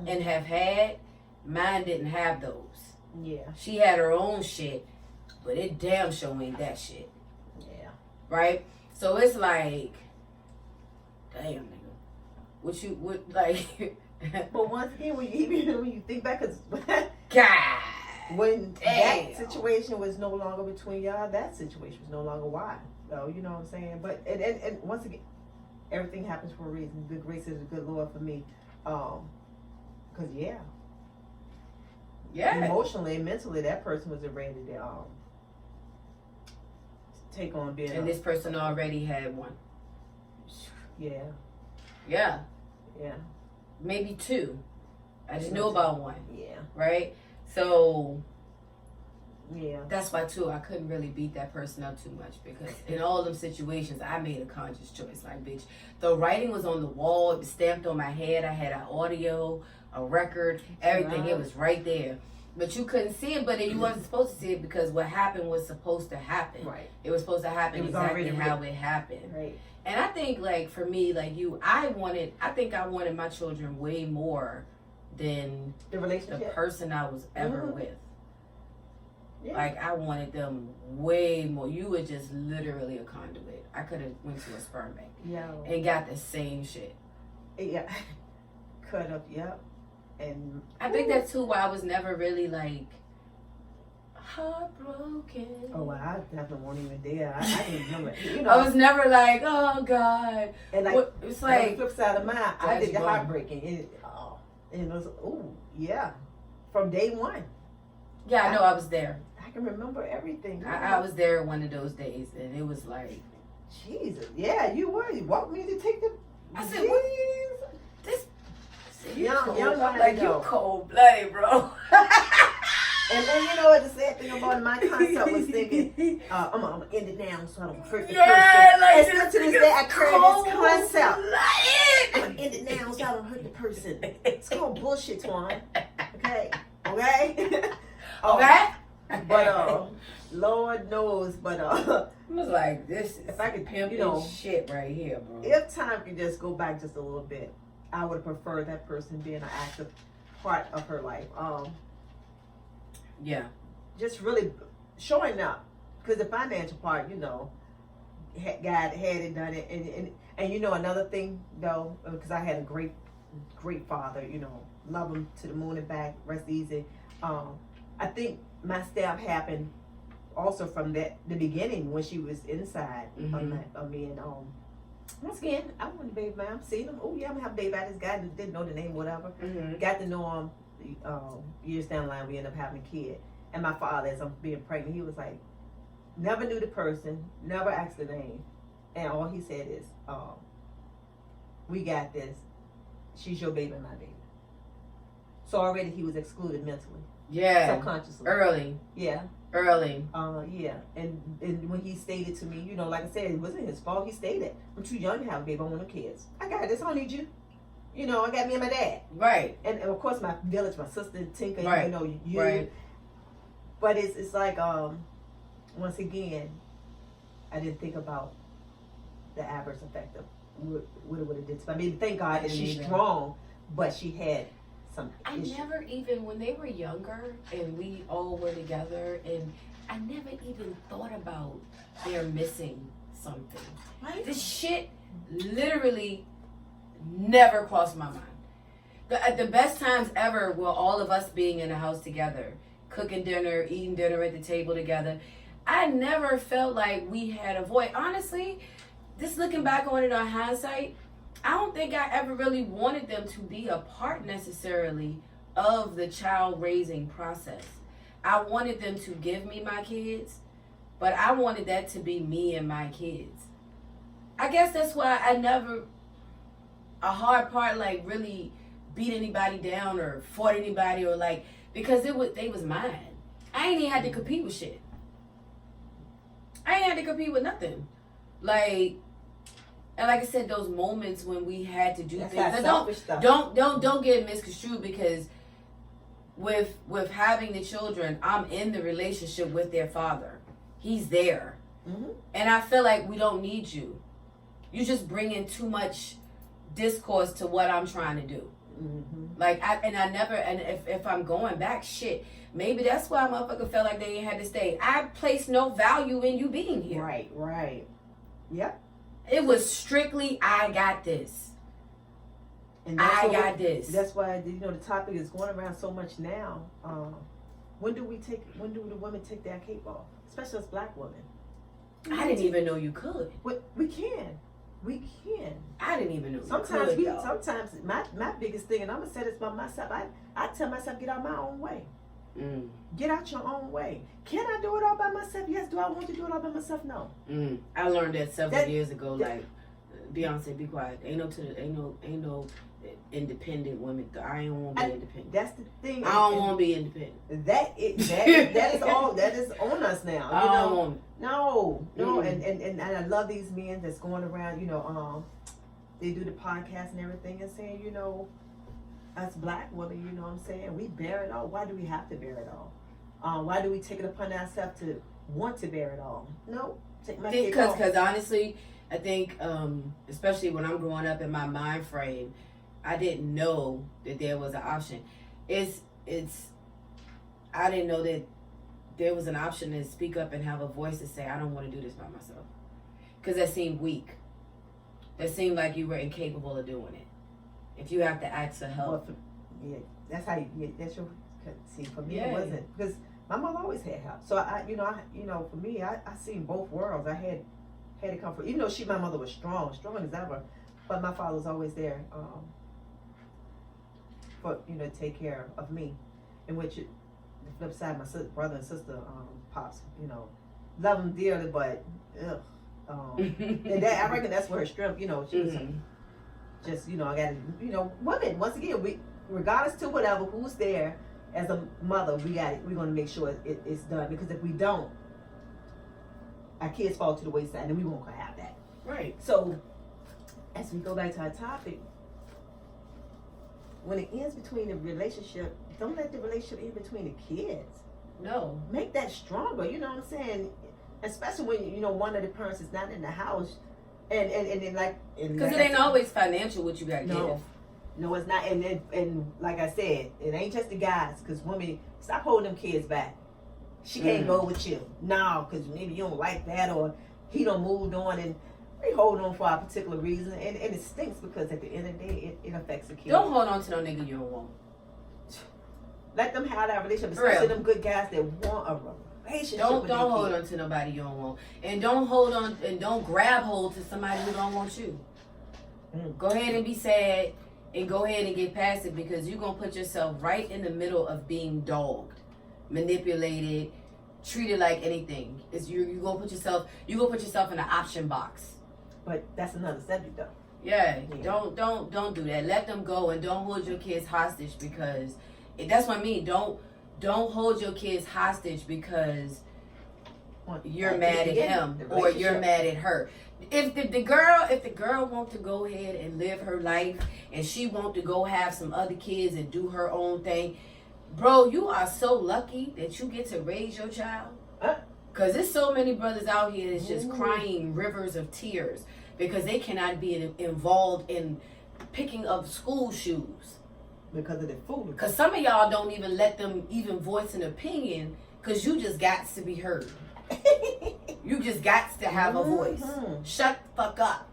and have had, mine didn't have those. Yeah. She had her own shit, but it damn sure ain't that shit. Yeah. Right? So it's like, damn, nigga. What like But once again, when you think back, cause God, when damn. that situation was no longer between y'all, that situation was no longer why. So you know what I'm saying? But and once again, everything happens for a reason. Good grace is a good Lord for me. Cause yeah, emotionally and mentally, that person was ready to take on being. And this person already had one. Yeah. Yeah. Yeah. Maybe two. I just knew about one. Yeah. Right? So yeah, that's why too I couldn't really beat that person up too much, because in all them situations I made a conscious choice. Like, bitch, the writing was on the wall, it was stamped on my head, I had an audio, a record, everything. It was right there. But you couldn't see it, but you wasn't supposed to see it, because what happened was supposed to happen. Right. It was supposed to happen exactly how it happened. Right. And I think, like, for me, like you, I think I wanted my children way more than the relationship, the person I was ever with. Yeah. Like, I wanted them way more. You were just literally a conduit. I could have went to a sperm bank and got the same shit. Yeah. Cut up, yep. And I think that's too why I was never really like heartbroken. Oh, well, I definitely won't even dare. I didn't remember. You know, I was never like, oh God. And like, it's like, the flip side of mine, I did the wrong. heartbreaking. And it was, yeah, from day one. Yeah, I know I was there. I can remember everything. I was there one of those days, and it was like, Jesus, yeah, you were. You walked me to take the. I said, what? This. Young I'm like, you know. cold blooded, bro. And then you know what the sad thing about my concept was thinking, I'm gonna end it now so I don't hurt the person. Like, and still to this day I carry this concept. I'm Blooded. gonna end it now so I don't hurt the person. It's called bullshit, Twan. Okay? Okay? Okay? But Lord knows, but I was like, this is if I could pimp shit right here, bro. If time could just go back just a little bit, I would prefer that person being an active part of her life. Yeah. Just really showing up, because the financial part, God had it, done it, and you know another thing though, because I had a great father, love him to the moon and back, rest easy. I think my stamp happened also from the beginning when she was inside of me, and once again, I want a baby, man. I've seen him. Oh yeah, I'm gonna have a baby. I just didn't know the name, whatever. Got to know him. Years down the line, we ended up having a kid. And my father, as I'm being pregnant, he was like, never knew the person, never asked the name, and all he said is, "We got this. She's your baby, my baby." So already he was excluded mentally. Yeah. Subconsciously. Early. Yeah. Early. Yeah. And when he stated to me, like I said, it wasn't his fault. He stated, "I'm too young to have a baby. I want no kids. I got this. I don't need you. I got me and my dad." Right. And of course my village, my sister Tinka, right. You. Right. But it's like, once again, I didn't think about the adverse effect of what it would have did to me. I mean, thank God that she's strong, but she had some issues. Never even, when they were younger and we all were together, and I never even thought about they're missing something. Right? This shit literally never crossed my mind. The best times ever were all of us being in the house together, cooking dinner, eating dinner at the table together. I never felt like we had a void. Honestly, just looking back on it on hindsight, I don't think I ever really wanted them to be a part necessarily of the child raising process. I wanted them to give me my kids, but I wanted that to be me and my kids. I guess that's why I never, a hard part, like really beat anybody down or fought anybody, or like, because they was mine. I ain't even had to compete with shit. I ain't had to compete with nothing. Like, and like I said, those moments when we had to do things. Don't get misconstrued, because with having the children, I'm in the relationship with their father. He's there. And I feel like we don't need you. You just bring in too much discourse to what I'm trying to do. Like, if I'm going back, shit, maybe that's why motherfucker felt like they ain't had to stay. I place no value in you being here. Right. Yep. It was strictly, I got this. And I got this. That's why, the topic is going around so much now. When do the women take their cape off? Especially as black women. I didn't even know you could. We can. I didn't even know. Sometimes my biggest thing, and I'm gonna say this by myself. I tell myself, get out my own way. Get out your own way. Can I do it all by myself? Yes. Do I want to do it all by myself? No. I learned that several years ago. Like, Beyonce, be quiet. Ain't no independent women. I ain't want to be independent. That's the thing. I don't want to be independent. That is all. That is on us now. I don't want. No. And I love these men that's going around. They do the podcast and everything, and saying, us black women, you know what I'm saying, we bear it all. Why do we have to bear it all? Why do we take it upon ourselves to want to bear it all? No, take my kick off. Because honestly, I think, especially when I'm growing up in my mind frame, I didn't know that there was an option. I didn't know that there was an option to speak up and have a voice to say, I don't want to do this by myself. Because that seemed weak. That seemed like you were incapable of doing it. If you have to ask for help. That's how that's your, see, for me it wasn't. Because my mother always had help. So for me, I seen both worlds. I had to come from, even though my mother was strong as ever, but my father was always there for to take care of me. In which the flip side, my brother and sister, pops, love them dearly, but And that, I reckon that's where her strength, you know, she was just, you know, I got to, you know, women, once again, we, regardless to whatever, who's there, as a mother, we're going to make sure it's done. Because if we don't, our kids fall to the wayside and we won't have that. Right. So, as we go back to our topic, when it ends between the relationship, don't let the relationship end between the kids. No. Make that stronger, you know what I'm saying? Especially when, you know, one of the parents is not in the house. And like... Because it ain't always financial what you got to give. No, it's not. And like I said, it ain't just the guys. Because women, stop holding them kids back. She can't go with you. No, because maybe you don't like that, or he done moved on, and we hold on for a particular reason. And it stinks because at the end of the day, it affects the kids. Don't hold on to no nigga you don't want. Let them have that relationship. Especially them good guys that want a relationship. Don't hold on to nobody you don't want. And don't hold on and don't grab hold to somebody who don't want you. Go ahead and be sad. And go ahead and get past it, because you're going to put yourself right in the middle of being dogged, manipulated, treated like anything. You're going to put yourself in an option box. But that's another subject though. Yeah. Don't do that. Let them go, and don't hold your kids hostage, because that's what I mean. Don't hold your kids hostage because you're mad at him or you're mad at her. If the girl wants to go ahead and live her life, and she wants to go have some other kids and do her own thing, bro, you are so lucky that you get to raise your child. Because there's so many brothers out here that's just crying rivers of tears because they cannot be involved in picking up school shoes. Because of the food. Because some of y'all don't even let them even voice an opinion, because you just got to be heard. You just got to have a voice. Shut the fuck up.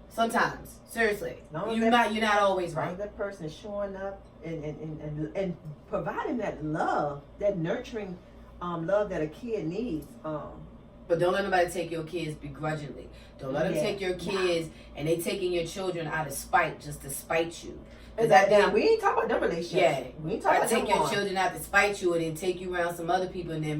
Sometimes, seriously, you're not always right. That person is showing up and providing that love, that nurturing love that a kid needs. But don't let nobody take your kids begrudgingly. Don't let them take your kids, and they taking your children out of spite, just to spite you. We ain't talking about them relationships. Yeah, we ain't talking about take your children out to spite you, and then take you around some other people, and then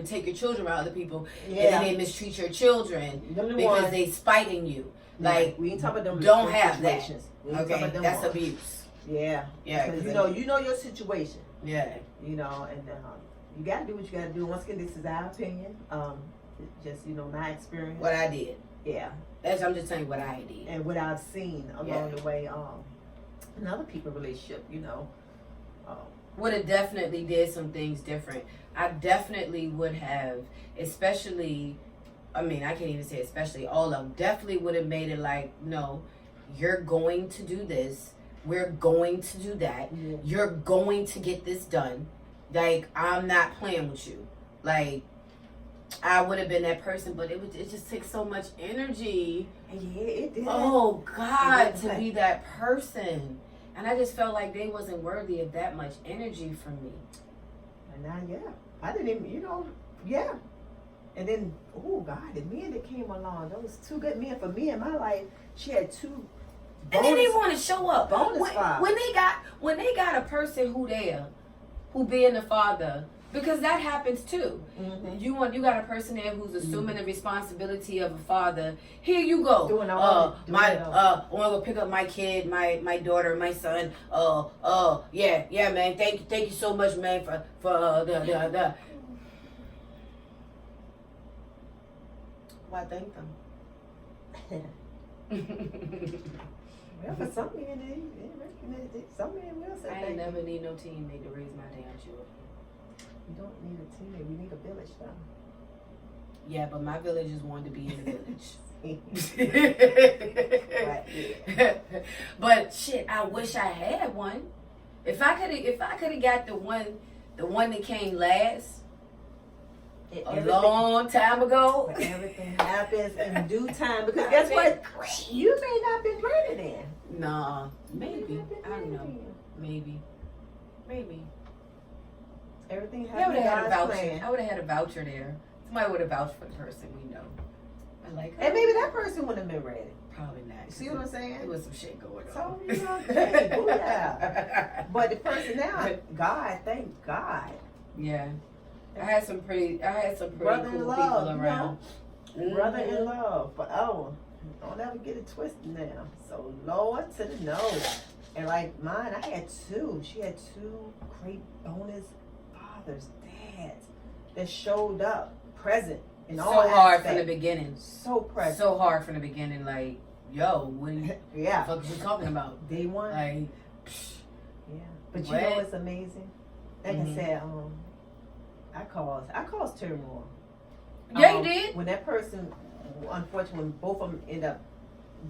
take your children around other people, and then they mistreat your children because they spiting you. Like, we ain't talking about them. Don't have that. Okay, that's abuse. Yeah, because you know your situation. Yeah, you know, and you gotta do what you gotta do. Once again, this is our opinion. Just my experience. What I did. Yeah, I'm just telling you what I did and what I've seen along the way. In other people's relationship, would have definitely did some things different. I definitely would have, especially, I can't even say especially, all of them, definitely would have made it like, no, you're going to do this, we're going to do that, you're going to get this done. Like, I'm not playing with you. Like, I would have been that person, but it just takes so much energy. Yeah, it did. Oh God, to be that person. And I just felt like they wasn't worthy of that much energy from me. And now, I didn't even, And then, oh God, the men that came along, those two good men for me in my life. She had two. And then they want to show up. When they got a person who being the father. Because that happens too. Mm-hmm. You got a person there who's assuming the responsibility of a father. Here you go. I want to go pick up my kid, my daughter, my son. Yeah, man. Thank you so much, man, for the. Why thank them? Well, for some men, some men will say. I ain't never need no teammate to raise my damn children. You don't need a teammate. We need a village, though. Yeah, but my villagers wanted to be in the village. But shit, I wish I had one. If I could have got the one that came last a long time ago. But everything happens in due time, because guess what? You may not be ready then. Nah, maybe. I don't know. Maybe. Everything happened in God's plan. I would have had a voucher there. Somebody would have vouched for the person we know. I like her. And maybe that person wouldn't have been ready. Probably not. See what I'm saying? There was some shit going on. So, yeah. But the person now, God, thank God. Yeah. I had some pretty cool people around. Brother-in-law forever. Don't ever get it twisted now. So lower to the nose. And like mine, I had two. She had two great bonus fathers, dads that showed up present in So all hard aspects. from the beginning. So present. So hard from the beginning. Like, yo, what the Yeah. fuck is you talking about? Day one. Like, Yeah. But you What? know what's amazing? Like Mhm. I said, I caused turmoil. yeah, you did. When that person, unfortunately, when both of them end up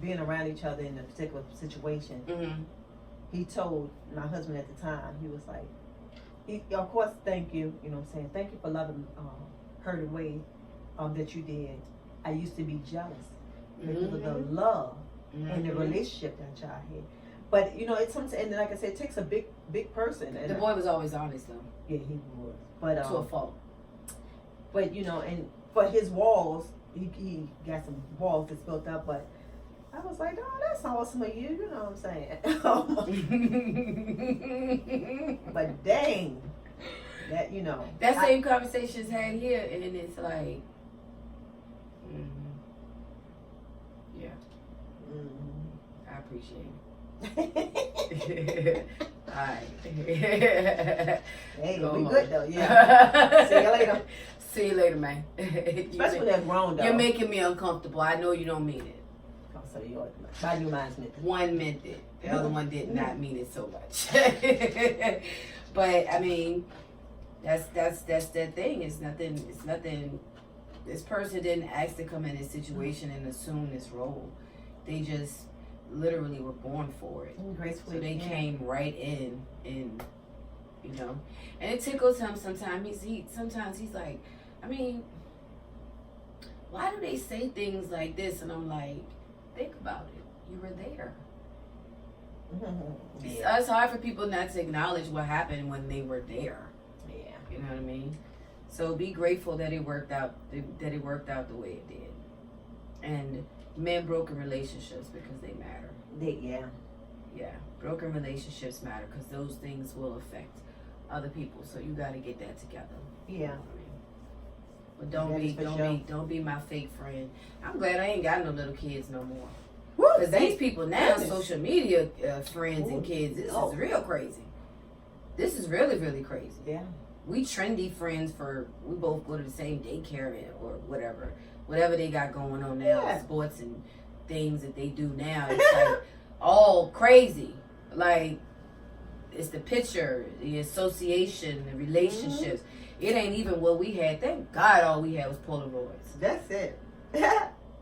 being around each other in a particular situation, Mm-hmm. he told my husband at the time, he was like, of course, thank you, you know what I'm saying, thank you for loving her the way that you did. I used to be jealous because of the love and the relationship that y'all had. But, you know, it's something, and like I said, it takes a big person. And The boy was always honest, though. yeah, he was. But, To a fault. But, you know, and for his walls, he got some walls that's built up, but I was like, oh, that's awesome of you, you know what I'm saying? But dang, that, you know. That same conversation's had here, and then it's like, yeah, I appreciate it. Alright. Hey, Go we home. good though, yeah. See you later. See you later, man. Especially when they're grown though. You're making me uncomfortable. I know you don't mean it. Oh, so yours, my new mind's meant to. One meant it. The other one did not mean it so much. But I mean, that's the thing. It's nothing. This person didn't ask to come in this situation and assume this role. They just literally were born for it. Gracefully. So they came right in, and you know, and it tickles him sometimes. Sometimes he's like, I mean, why do they say things like this? And I'm like, think about it. You were there. It's hard for people not to acknowledge what happened when they were there. Yeah. You know what I mean? So be grateful that it worked out. That it worked out the way it did. And men broken relationships because they matter. Yeah, broken relationships matter because those things will affect other people. So you got to get that together. Yeah. You know what I mean? But don't be my fake friend. I'm glad I ain't got no little kids no more. Because these people now, social media friends and kids, this is real crazy. This is really, really crazy. Yeah. We trendy friends we both go to the same daycare or whatever. Whatever they got going on now, sports and things that they do now. It's like all crazy. Like, it's the picture, the association, the relationships. It ain't even what we had. Thank God all we had was Polaroids. That's it.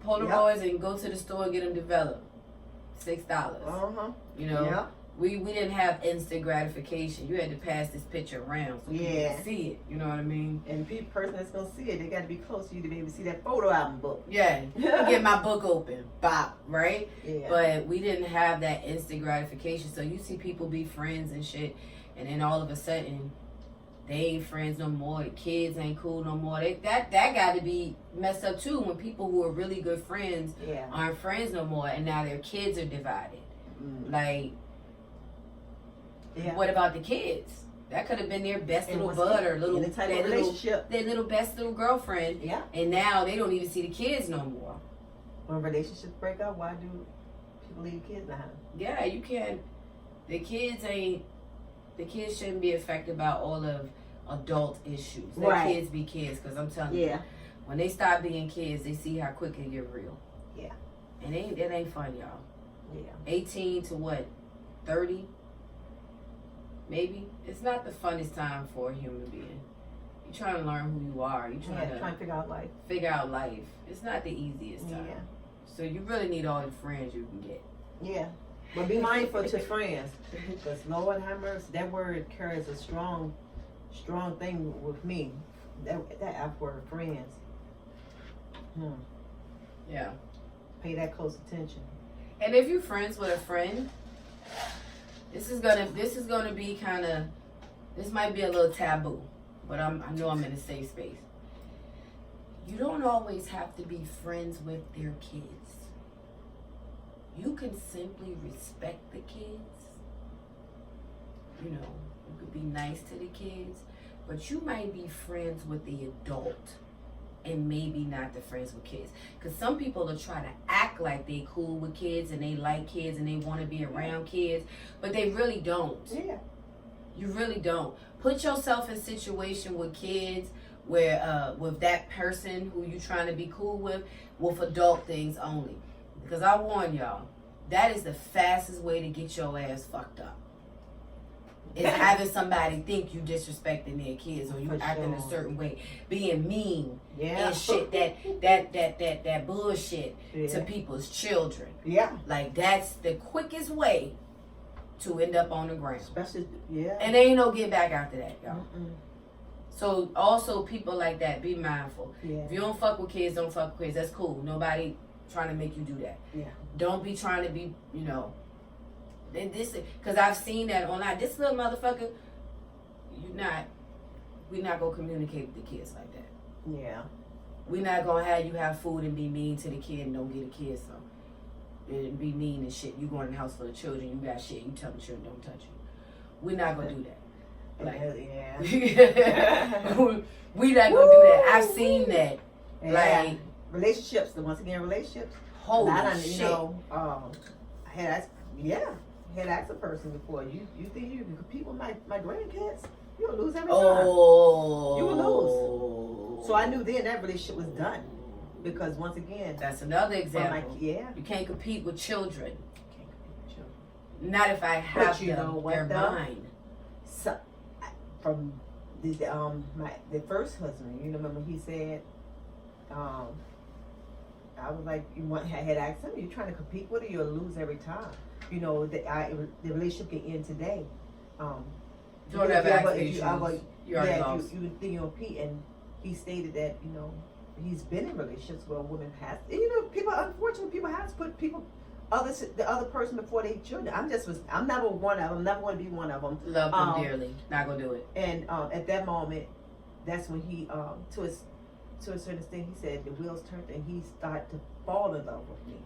Polaroids and go to the store and get them developed. $6. You know, we didn't have instant gratification. You had to pass this picture around so people could see it. You know what I mean? And the person that's gonna see it, they got to be close to you to be able to see that photo album book. Yeah, get my book open, bop, right? Yeah. But we didn't have that instant gratification. So you see people be friends and shit, and then all of a sudden, they ain't friends no more. The kids ain't cool no more. That got to be messed up too. When people who are really good friends aren't friends no more, and now their kids are divided. Like, what about the kids? That could have been their best little bud or little their little best little girlfriend. Yeah. And now they don't even see the kids no more. When relationships break up, why do people leave kids behind? Yeah, you can't. The kids shouldn't be affected by all of adult issues. Let kids be kids, because I'm telling you, when they stop being kids, they see how quick it get real. Yeah. And it ain't fun, y'all. Yeah. 18 to what? 30? Maybe. It's not the funnest time for a human being. You're trying to learn who you are. You're trying to figure out life. It's not the easiest time. Yeah. So you really need all the friends you can get. Yeah. But be mindful to friends. Because Lord have mercy, that word carries a strong thing with me. That F word, friends. Yeah. Pay that close attention. And if you're friends with a friend, this is gonna be kind of, this might be a little taboo, but I know I'm in a safe space. You don't always have to be friends with their kids. You can simply respect the kids. You know, you could be nice to the kids, but you might be friends with the adult and maybe not the friends with kids. Because some people will try to act like they cool with kids and they like kids and they want to be around kids, but they really don't. Yeah. You really don't. Put yourself in a situation with kids where with that person who you trying to be cool with adult things only. Because I warn y'all, that is the fastest way to get your ass fucked up. Is having somebody think you disrespecting their kids or you acting a certain way, being mean and shit, that bullshit to people's children. Yeah. Like that's the quickest way to end up on the ground. Especially, And there ain't no get back after that, y'all. Mm-mm. So also people like that, be mindful. Yeah. If you don't fuck with kids, don't fuck with kids. That's cool. Nobody trying to make you do that. Yeah. Don't be trying to be, you know. And this, because I've seen that online. This little motherfucker, we're not gonna communicate with the kids like that. Yeah. We're not gonna have you have food and be mean to the kid and don't get a kid some. And be mean and shit. You go in the house full of children, you got shit, you tell the children don't touch you. We're not gonna do that. Like, we not gonna do that. I've seen that. Yeah. Like relationships. Once again, relationships. Holy shit. You know, I had asked a person before. You think you can compete with my grandkids? You'll lose every time. You will lose. So I knew then that relationship was done because once again, that's another example. You can't compete with children. Can't compete with children. Not if I have but you them. Know what, they're though? mine. So, from the first husband, you remember he said, I was like, I had asked him, you trying to compete with her, you'll lose every time. You know, the relationship can end today. Don't ever ask me. You already lost. You think you'll compete, and he stated that, you know, he's been in relationships where a woman has, you know, unfortunately, people have to put the other person before their children. I'm never one of them. Never want to be one of them. Love them dearly. Not gonna do it. And at that moment, that's when he, to a certain extent, he said the wheels turned and he started to fall in love with me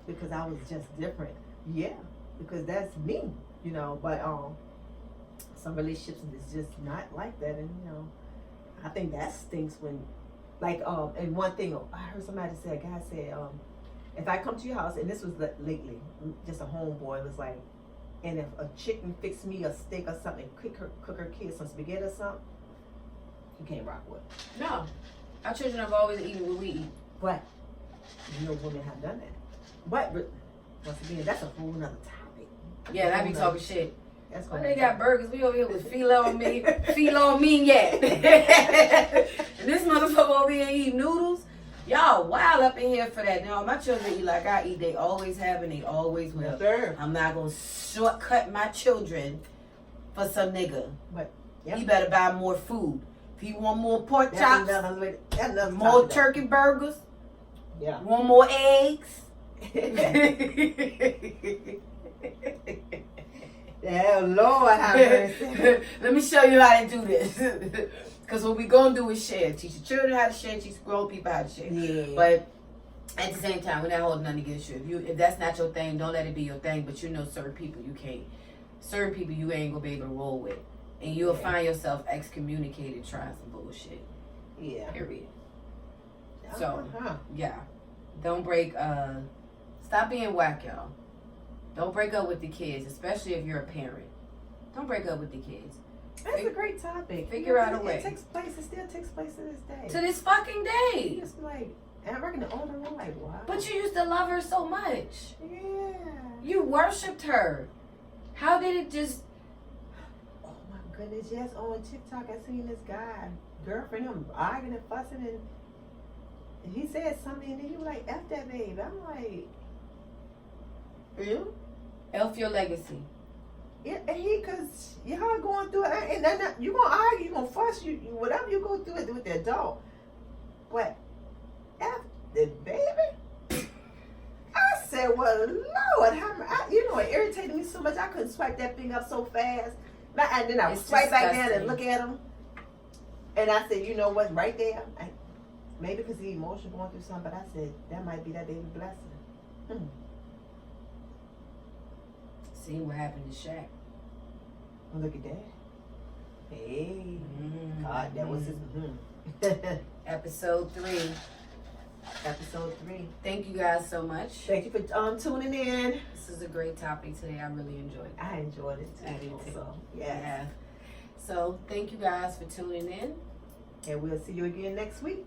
because I was just different. Yeah, because that's me, you know. But some relationships is just not like that, and you know, I think that stinks when, like, and one thing I heard somebody say, a guy said, if I come to your house, and this was lately, just a homeboy was like, and if a chicken fix me a steak or something, cook her kids some spaghetti or something, you can't rock with. No, our children have always eaten what we eat. But you know, women have done that. But once again, that's a whole nother topic. Yeah, I be talking shit. That's but they got burgers. We over here with filet mignon. And this motherfucker over here eat noodles. Y'all wild up in here for that. Now my children eat like I eat. They always have and they always will. Yes, sir. I'm not gonna shortcut my children for some nigga. But he better buy more food. If he want more pork chops, more turkey burgers, yeah, want more eggs. Yeah, Lord have mercy. Let me show you how to do this. Because what we gonna do is share. Teach the children how to share. Teach grown people how to share. Yeah. But at the same time, we're not holding nothing against you. If that's not your thing, don't let it be your thing. But you know, certain people you can't. Certain people you ain't gonna be able to roll with, and you'll find yourself excommunicated trying some bullshit. Yeah. Period. So yeah, don't break. Stop being whack, y'all. Don't break up with the kids, especially if you're a parent. Don't break up with the kids. That's a great topic. Figure out a way. It still takes place to this day. To this fucking day. It's like, and I reckon the older one, like, wow. But you used to love her so much. Yeah. You worshipped her. How did it just... Oh my goodness, yes, on TikTok I seen this guy, girlfriend, him arguing and fussing, and he said something, and then he was like, F that babe. I'm like, you? Elf your legacy. Yeah, and cause y'all going through it, and then you gonna argue, you gonna fuss, you whatever you go through it with the adult. But F the baby, I said, well, Lord, you know, it irritated me so much I couldn't swipe that thing up so fast. And then I would swipe back down and look at him, and I said, you know what, right there, maybe because he emotional going through something, but I said that might be that baby blessing. See what happened to Shaq. Look at that. Hey, God, that was his. Episode 3. Episode 3. Thank you guys so much. Thank you for tuning in. This is a great topic today. I really enjoyed it. I enjoyed it too. I did too. So, Yeah. So thank you guys for tuning in. And we'll see you again next week.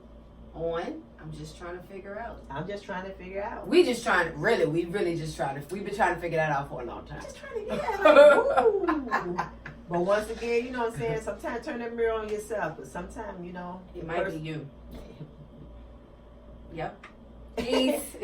I'm just trying to figure out. I'm just trying to figure out. We've been trying to figure that out for a long time. Just trying to get like, woo. But once again, you know what I'm saying? Sometimes turn that mirror on yourself, but sometimes, you know. It might be you. Yep. Peace.